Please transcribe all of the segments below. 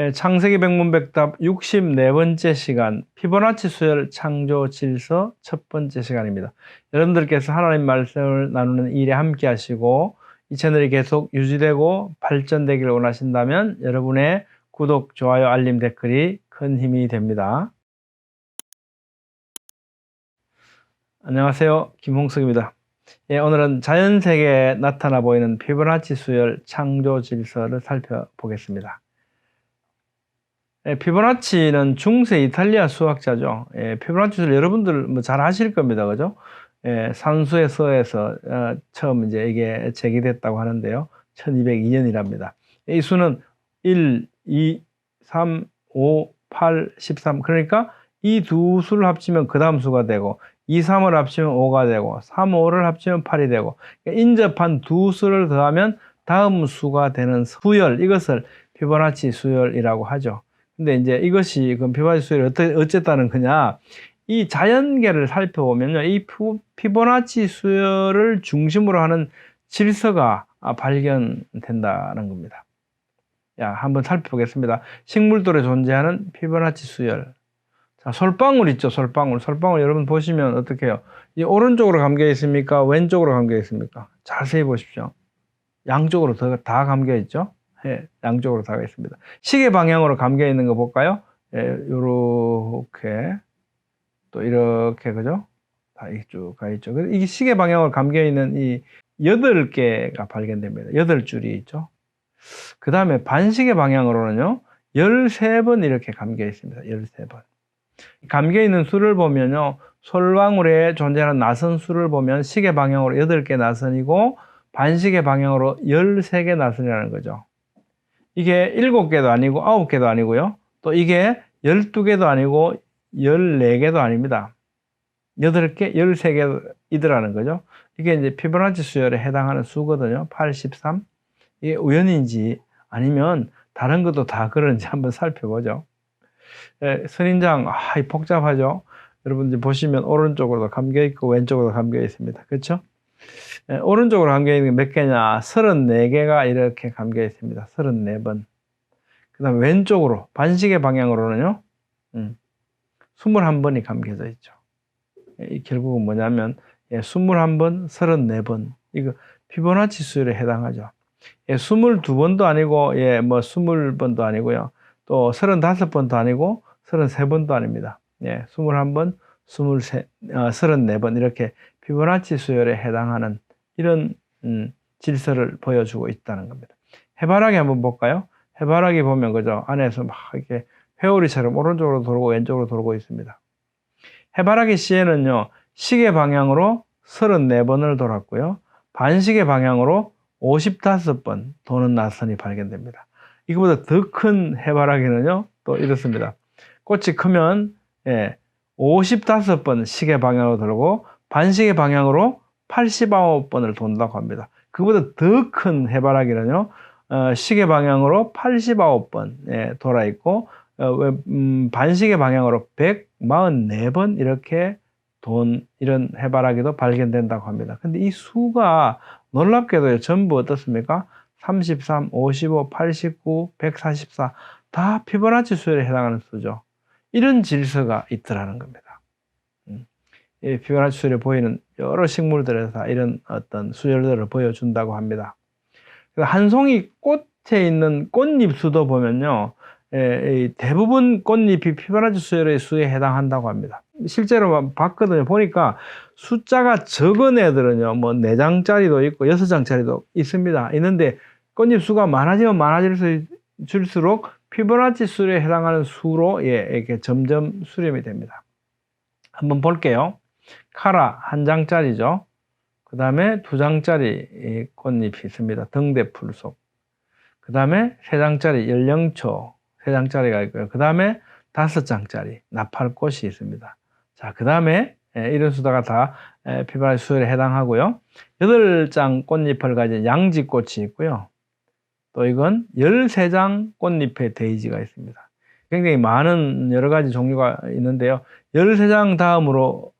창세기 백문백답 64번째 시간 피보나치 수열 창조 질서 첫 번째 시간입니다. 여러분들께서 하나님 말씀을 나누는 일에 함께 하시고 이 채널이 계속 유지되고 발전되기를 원하신다면 여러분의 구독, 좋아요, 알림, 댓글이 큰 힘이 됩니다. 안녕하세요. 김홍석입니다. 오늘은 자연세계에 나타나 보이는 피보나치 수열 창조 질서를 살펴보겠습니다. 피보나치는 중세 이탈리아 수학자죠. 피보나치 수를 여러분들 잘 아실 겁니다. 그죠? 산수의 서에서 처음 이제 이게 제기됐다고 하는데요. 1202년이랍니다. 이 수는 1, 2, 3, 5, 8, 13. 그러니까 이 두 수를 합치면 그 다음 수가 되고 2, 3을 합치면 5가 되고 3, 5를 합치면 8이 되고 인접한 두 수를 더하면 다음 수가 되는 수열, 이것을 피보나치 수열이라고 하죠. 근데 이제 이것이 그 피보나치 수열이 어쨌다는 거냐, 이 자연계를 살펴보면요, 이 피보나치 수열을 중심으로 하는 질서가 발견된다는 겁니다. 한번 살펴보겠습니다. 식물돌에 존재하는 피보나치 수열. 자, 솔방울 있죠, 솔방울. 솔방울 여러분 보시면 어떻게 해요? 이 오른쪽으로 감겨 있습니까? 왼쪽으로 감겨 있습니까? 자세히 보십시오. 양쪽으로 다 감겨 있죠? 양쪽으로 다 있습니다. 시계 방향으로 감겨 있는 거 볼까요? 요렇게 또 이렇게, 그죠? 다 쭉 가 있죠. 이게 시계 방향으로 감겨 있는 이 8개가 발견됩니다. 8줄이 있죠. 그 다음에 반시계 방향으로는요 13번 이렇게 감겨 있습니다. 13번. 감겨 있는 수를 보면요, 솔방울에 존재하는 나선 수를 보면 시계 방향으로 8개 나선이고 반시계 방향으로 13개 나선이라는 거죠. 이게 7개도 아니고 9개도 아니고요. 또 이게 12개도 아니고 14개도 아닙니다. 8개, 13개이더라는 거죠. 이게 이제 피보나치 수열에 해당하는 수거든요. 83. 이게 우연인지 아니면 다른 것도 다 그런지 한번 살펴보죠. 선인장, 복잡하죠. 여러분들 보시면 오른쪽으로도 감겨 있고 왼쪽으로도 감겨 있습니다. 그렇죠? 오른쪽으로 감겨 있는 게 몇 개냐? 34개가 이렇게 감겨 있습니다. 34번. 그 다음에 왼쪽으로, 반시계 방향으로는요, 21번이 감겨져 있죠. 결국은 뭐냐면, 21번, 34번. 이거 피보나치 수열에 해당하죠. 22번도 아니고, 20번도 아니고요. 또 35번도 아니고, 33번도 아닙니다. 21번, 34번. 이렇게 피보나치 수열에 해당하는 이런 질서를 보여주고 있다는 겁니다. 해바라기 한번 볼까요? 해바라기 보면 그죠? 안에서 막 이렇게 회오리처럼 오른쪽으로 돌고 왼쪽으로 돌고 있습니다. 해바라기 씨에는요, 시계 방향으로 34번을 돌았고요. 반시계 방향으로 55번 도는 나선이 발견됩니다. 이거보다 더 큰 해바라기는요, 또 이렇습니다. 꽃이 크면 55번 시계 방향으로 돌고 반시계 방향으로 89번을 돈다고 합니다. 그보다 더 큰 해바라기는요, 시계 방향으로 89번 돌아 있고 반시계 방향으로 144번 이렇게 이런 해바라기도 발견된다고 합니다. 근데 이 수가 놀랍게도 전부 어떻습니까? 33, 55, 89, 144 다 피보나치 수열에 해당하는 수죠. 이런 질서가 있더라는 겁니다. 이 피보나치 수열에 보이는 여러 식물들에서 다 이런 어떤 수열들을 보여준다고 합니다. 한 송이 꽃에 있는 꽃잎 수도 보면요, 대부분 꽃잎이 피보나치 수열의 수에 해당한다고 합니다. 실제로 봤거든요. 보니까 숫자가 적은 애들은요, 뭐 4장짜리도 있고 6장짜리도 있습니다. 있는데 꽃잎 수가 많아지면 많아질수록 피보나치 수열에 해당하는 수로 이렇게 점점 수렴이 됩니다. 한번 볼게요. 카라 1장짜리죠. 그 다음에 2장짜리 꽃잎이 있습니다. 등대풀 속. 그 다음에 3장짜리 연령초 3장짜리가 있고요. 그 다음에 5장짜리 나팔꽃이 있습니다. 자, 그 다음에 이런 수다가 다 피보나치 수열에 해당하고요. 8장 꽃잎을 가진 양지꽃이 있고요. 또 이건 13장 꽃잎의 데이지가 있습니다. 굉장히 많은 여러 가지 종류가 있는데요. 13장 다음으로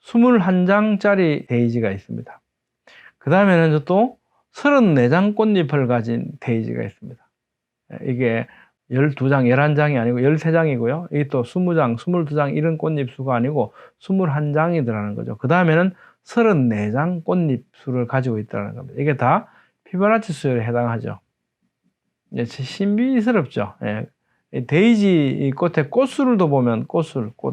21장짜리 데이지가 있습니다. 그 다음에는 또 34장 꽃잎을 가진 데이지가 있습니다. 이게 12장, 11장이 아니고 13장이고요. 이게 또 20장, 22장 이런 꽃잎 수가 아니고 21장이더라는 거죠. 그 다음에는 34장 꽃잎 수를 가지고 있다는 겁니다. 이게 다 피보나치 수열에 해당하죠. 예, 신비스럽죠. 예. 데이지 꽃의 꽃술도 보면 꽃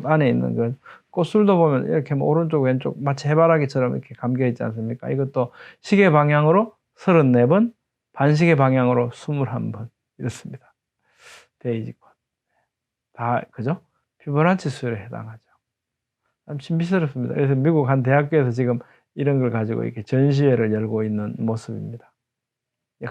안에 있는 그 꽃술도 보면 이렇게 뭐 오른쪽 왼쪽 마치 해바라기처럼 이렇게 감겨 있지 않습니까? 이것도 시계 방향으로 34번, 반시계 방향으로 21번 이렇습니다. 데이지 꽃. 다 그죠? 피보나치 수열에 해당하죠. 참 신비스럽습니다. 그래서 미국 한 대학교에서 지금 이런 걸 가지고 이렇게 전시회를 열고 있는 모습입니다.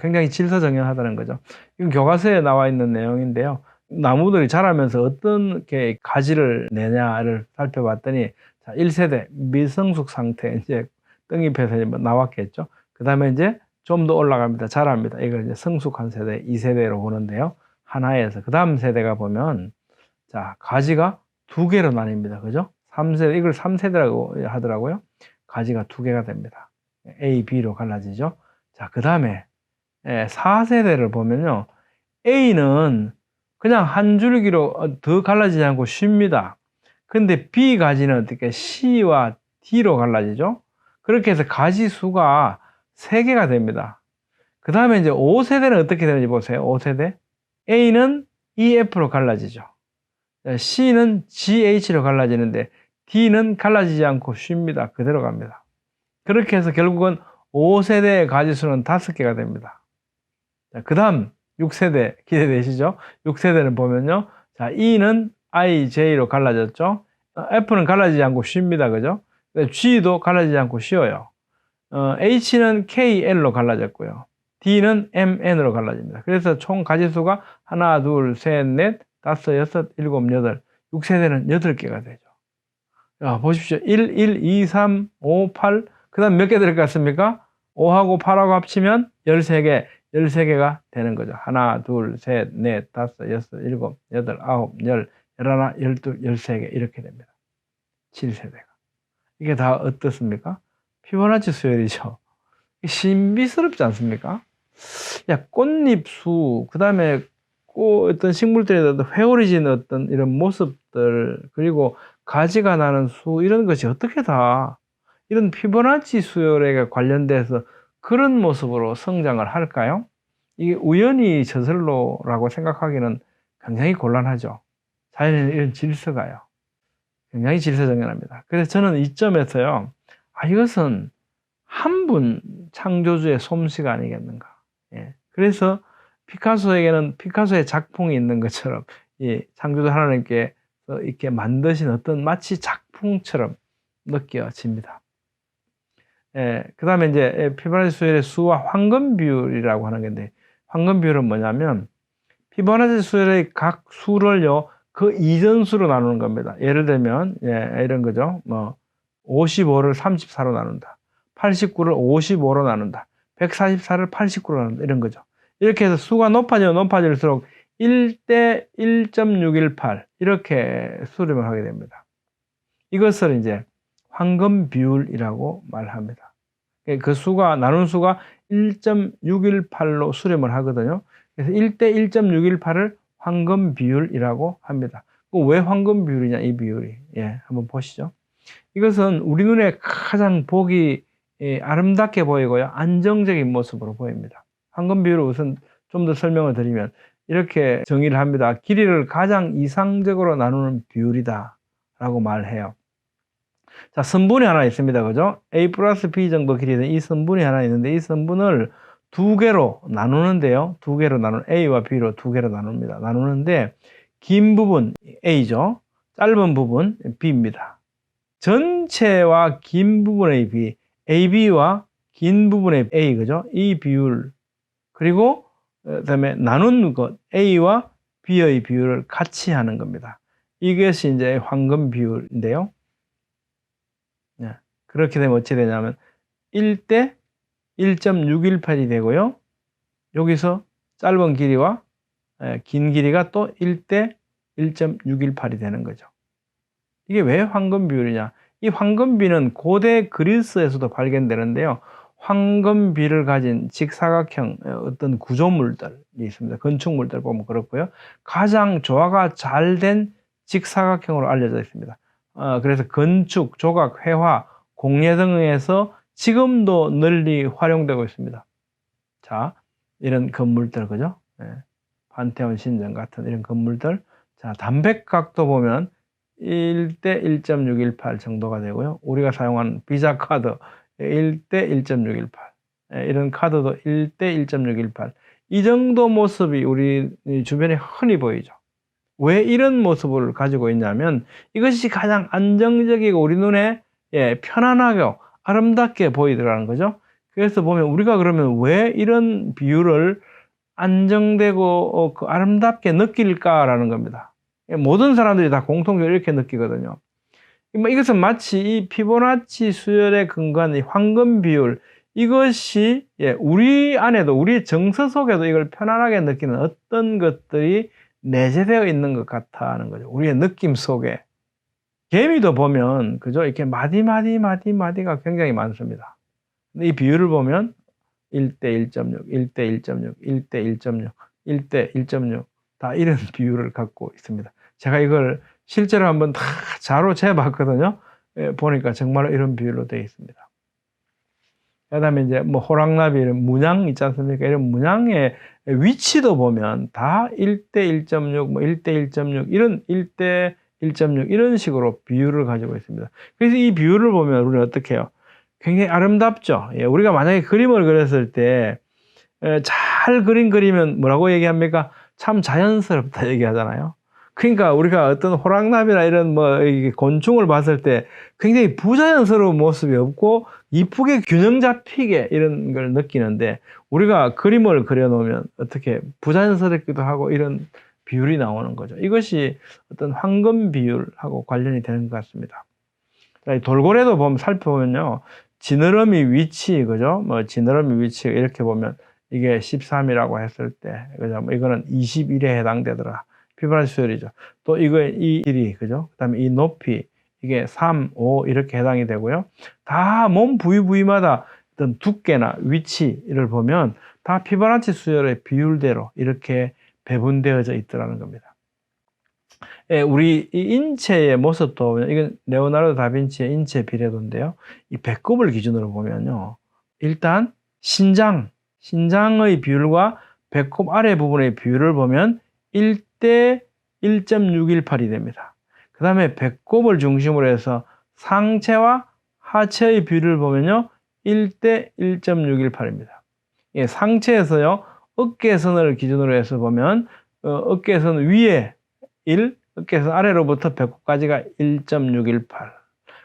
굉장히 질서정연하다는 거죠. 이건 교과서에 나와 있는 내용인데요. 나무들이 자라면서 어떤 게 가지를 내냐를 살펴봤더니, 자, 1세대 미성숙 상태, 이제 떡잎에서 나왔겠죠. 그 다음에 이제 좀 더 올라갑니다. 자랍니다. 이걸 이제 성숙한 세대, 2세대로 보는데요. 하나에서. 그 다음 세대가 보면, 자, 가지가 2개로 나뉩니다. 그죠? 3세대, 이걸 3세대라고 하더라고요. 가지가 2개가 됩니다. A, B로 갈라지죠. 자, 그 다음에 4세대를 보면요. A는 그냥 한 줄기로 더 갈라지지 않고 쉽니다. 근데 B 가지는 어떻게 C와 D로 갈라지죠? 그렇게 해서 가지 수가 3개가 됩니다. 그 다음에 이제 5세대는 어떻게 되는지 보세요. 5세대. A는 EF로 갈라지죠. C는 GH로 갈라지는데 D는 갈라지지 않고 쉽니다. 그대로 갑니다. 그렇게 해서 결국은 5세대의 가지수는 5개가 됩니다. 그 다음 6세대 기대되시죠? 6세대는 보면요. 자, E는 IJ로 갈라졌죠. F는 갈라지지 않고 쉽니다. 그죠? G도 갈라지지 않고 쉬워요. H는 KL로 갈라졌고요. D는 MN으로 갈라집니다. 그래서 총 가지수가 하나, 둘, 셋, 넷, 다섯, 여섯, 일곱, 여덟, 6세대는 8개가 되죠. 자, 보십시오. 1, 1, 2, 3, 5, 8. 그 다음 몇 개 될 것 같습니까? 5하고 8하고 합치면 13개, 13개가 되는 거죠. 하나, 둘, 셋, 넷, 다섯, 여섯, 일곱, 여덟, 아홉, 열, 열하나, 열둘, 13개 이렇게 됩니다. 7세대가. 이게 다 어떻습니까? 피보나치 수열이죠. 신비스럽지 않습니까? 야, 꽃잎수, 그 다음에 어떤 식물들의 회오리진 어떤 이런 모습들, 그리고 가지가 나는 수, 이런 것이 어떻게 다 이런 피보나치 수열에 관련돼서 그런 모습으로 성장을 할까요? 이게 우연히 저절로라고 생각하기는 굉장히 곤란하죠. 자연에는 이런 질서가요. 굉장히 질서정연합니다. 그래서 저는 이 점에서요, 이것은 한 분 창조주의 솜씨가 아니겠는가. 예. 그래서 피카소에게는 피카소의 작품이 있는 것처럼 이 창조주 하나님께 이렇게 만드신 어떤 마치 작품처럼 느껴집니다. 예, 그 다음에 이제 피보나치 수열의 수와 황금 비율이라고 하는 건데, 황금 비율은 뭐냐면 피보나치 수열의 각 수를요 그 이전수로 나누는 겁니다. 예를 들면 이런 거죠. 뭐 55를 34로 나눈다. 89를 55로 나눈다. 144를 89로 나눈다. 이런 거죠. 이렇게 해서 수가 높아질수록 1대 1.618 이렇게 수렴을 하게 됩니다. 이것을 이제 황금 비율이라고 말합니다. 그 수가 나눈 수가 1.618로 수렴을 하거든요. 그래서 1대 1.618을 황금 비율이라고 합니다. 왜 황금 비율이냐, 이 비율이. 예, 한번 보시죠. 이것은 우리 눈에 가장 보기 아름답게 보이고요. 안정적인 모습으로 보입니다. 황금 비율을 우선 좀 더 설명을 드리면 이렇게 정의를 합니다. 길이를 가장 이상적으로 나누는 비율이다 라고 말해요. 자, 선분이 하나 있습니다. 그죠? A 플러스 B 정도 길이는 이 선분이 하나 있는데 이 선분을 2개로 나누는데요. 2개로 A와 B로 2개로 나누는데 긴 부분 A죠. 짧은 부분 B입니다. 전체와 긴 부분의 B, AB와 긴 부분의 A, 그죠? 이 비율, 그리고 그다음에 나눈 것 A와 B의 비율을 같이 하는 겁니다. 이것이 이제 황금 비율인데요. 네. 그렇게 되면 어찌 되냐면 1대 1.618이 되고요. 여기서 짧은 길이와 긴 길이가 또 1대 1.618이 되는 거죠. 이게 왜 황금 비율이냐? 이 황금 비는 고대 그리스에서도 발견되는데요. 황금비를 가진 직사각형 어떤 구조물들이 있습니다. 건축물들 보면 그렇고요. 가장 조화가 잘 된 직사각형으로 알려져 있습니다. 그래서 건축, 조각, 회화, 공예 등에서 지금도 널리 활용되고 있습니다. 자, 이런 건물들, 그죠? 판테온 신전 같은 이런 건물들. 자, 담백각도 보면 1대 1.618 정도가 되고요. 우리가 사용하는 비자 카드 1대 1.618. 이런 카드도 1대 1.618. 이 정도 모습이 우리 주변에 흔히 보이죠. 왜 이런 모습을 가지고 있냐면 이것이 가장 안정적이고 우리 눈에 편안하고 아름답게 보이더라는 거죠. 그래서 보면 우리가 그러면 왜 이런 비율을 안정되고 아름답게 느낄까라는 겁니다. 모든 사람들이 다 공통적으로 이렇게 느끼거든요. 이것은 마치 이 피보나치 수열에 근거한 이 황금 비율, 이것이 우리 안에도, 우리 정서 속에도 이걸 편안하게 느끼는 어떤 것들이 내재되어 있는 것 같다는 거죠. 우리의 느낌 속에. 개미도 보면, 그죠? 이렇게 마디가 굉장히 많습니다. 근데 이 비율을 보면 1대 1.6, 1대 1.6, 1대 1.6, 1대 1.6, 다 이런 비율을 갖고 있습니다. 제가 이걸 실제로 한번 다 자로 재봤거든요. 보니까 정말 이런 비율로 되어 있습니다. 그 다음에 이제 뭐 호랑나비 이런 문양 있지 않습니까? 이런 문양의 위치도 보면 다 1대 1.6, 뭐 1대 1.6, 이런 1대 1.6 이런 식으로 비율을 가지고 있습니다. 그래서 이 비율을 보면 우리는 어떻게 해요? 굉장히 아름답죠. 우리가 만약에 그림을 그렸을 때 잘 그린 그리면 뭐라고 얘기합니까? 참 자연스럽다 얘기하잖아요. 그러니까 우리가 어떤 호랑나비나 이런 뭐 곤충을 봤을 때 굉장히 부자연스러운 모습이 없고 이쁘게 균형 잡히게 이런 걸 느끼는데 우리가 그림을 그려놓으면 어떻게 부자연스럽기도 하고 이런 비율이 나오는 거죠. 이것이 어떤 황금 비율하고 관련이 되는 것 같습니다. 돌고래도 보면 살펴보면요. 지느러미 위치, 그죠? 뭐 지느러미 위치 이렇게 보면 이게 13이라고 했을 때, 그죠? 뭐 이거는 21에 해당되더라. 피보나치 수열이죠. 또 이거 이 길이, 그죠? 그다음에 이 높이 이게 3, 5 이렇게 해당이 되고요. 다 몸 부위마다 어떤 두께나 위치를 보면 다 피보나치 수열의 비율대로 이렇게 배분되어져 있더라는 겁니다. 우리 이 인체의 모습도 보면 이건 레오나르도 다빈치의 인체 비례도인데요. 이 배꼽을 기준으로 보면요. 일단 신장의 비율과 배꼽 아래 부분의 비율을 보면 1대 1.618이 됩니다. 그 다음에 배꼽을 중심으로 해서 상체와 하체의 비율을 보면요. 1대 1.618입니다. 상체에서요. 어깨선을 기준으로 해서 보면 어깨선 위에 1, 어깨선 아래로부터 배꼽까지가 1.618.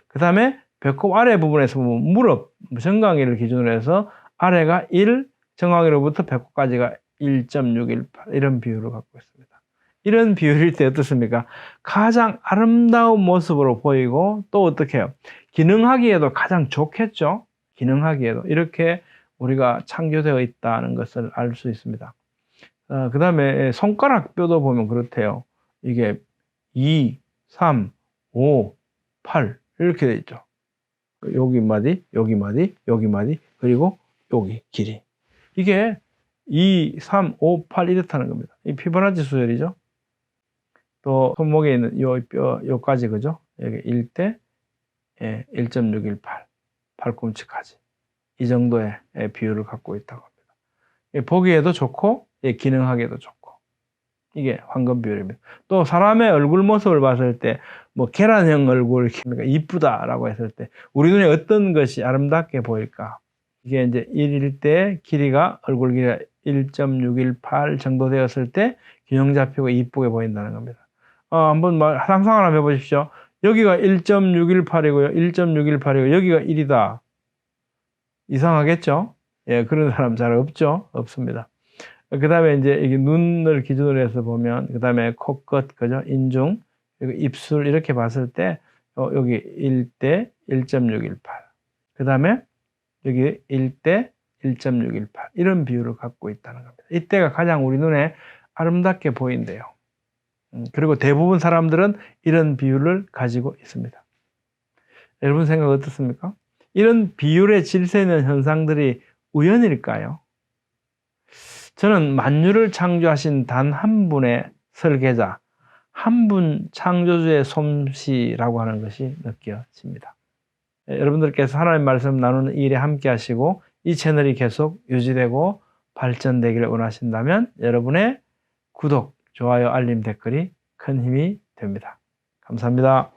그 다음에 배꼽 아래 부분에서 보면 무릎, 정강이를 기준으로 해서 아래가 1, 정강이로부터 배꼽까지가 1.618 이런 비율을 갖고 있습니다. 이런 비율일 때 어떻습니까? 가장 아름다운 모습으로 보이고 또 어떻게 해요? 기능하기에도 가장 좋겠죠? 기능하기에도 이렇게 우리가 창조되어 있다는 것을 알 수 있습니다. 그 다음에 손가락 뼈도 보면 그렇대요. 이게 2, 3, 5, 8 이렇게 되어 있죠. 여기 마디, 여기 마디, 여기 마디, 그리고 여기 길이. 이게 2, 3, 5, 8 이렇다는 겁니다. 이 피보나치 수열이죠. 또 손목에 있는 요 뼈, 요까지, 그죠? 여기 1대 1.618, 팔꿈치까지. 이 정도의 비율을 갖고 있다고 합니다. 보기에도 좋고, 기능하기에도 좋고. 이게 황금 비율입니다. 또 사람의 얼굴 모습을 봤을 때, 뭐 계란형 얼굴, 이쁘다라고 했을 때, 우리 눈에 어떤 것이 아름답게 보일까? 이게 이제 1일 때 길이가, 얼굴 길이가 1.618 정도 되었을 때 균형 잡히고 이쁘게 보인다는 겁니다. 한번 상상을 한번 해보십시오. 여기가 1.618이고요. 1.618이고 여기가 1이다. 이상하겠죠? 그런 사람 잘 없죠? 없습니다. 그 다음에 이제 이게 눈을 기준으로 해서 보면, 그 다음에 코끝, 그죠? 인중, 그리고 입술 이렇게 봤을 때, 여기 1대 1.618. 그 다음에 여기 1대 1.618. 이런 비율을 갖고 있다는 겁니다. 이때가 가장 우리 눈에 아름답게 보인대요. 그리고 대부분 사람들은 이런 비율을 가지고 있습니다. 여러분 생각 어떻습니까? 이런 비율의 질서 있는 현상들이 우연일까요? 저는 만유를 창조하신 단 한 분의 설계자, 한 분 창조주의 솜씨라고 하는 것이 느껴집니다. 여러분들께서 하나님의 말씀 나누는 이 일에 함께 하시고 이 채널이 계속 유지되고 발전되기를 원하신다면 여러분의 구독, 좋아요, 알림, 댓글이 큰 힘이 됩니다. 감사합니다.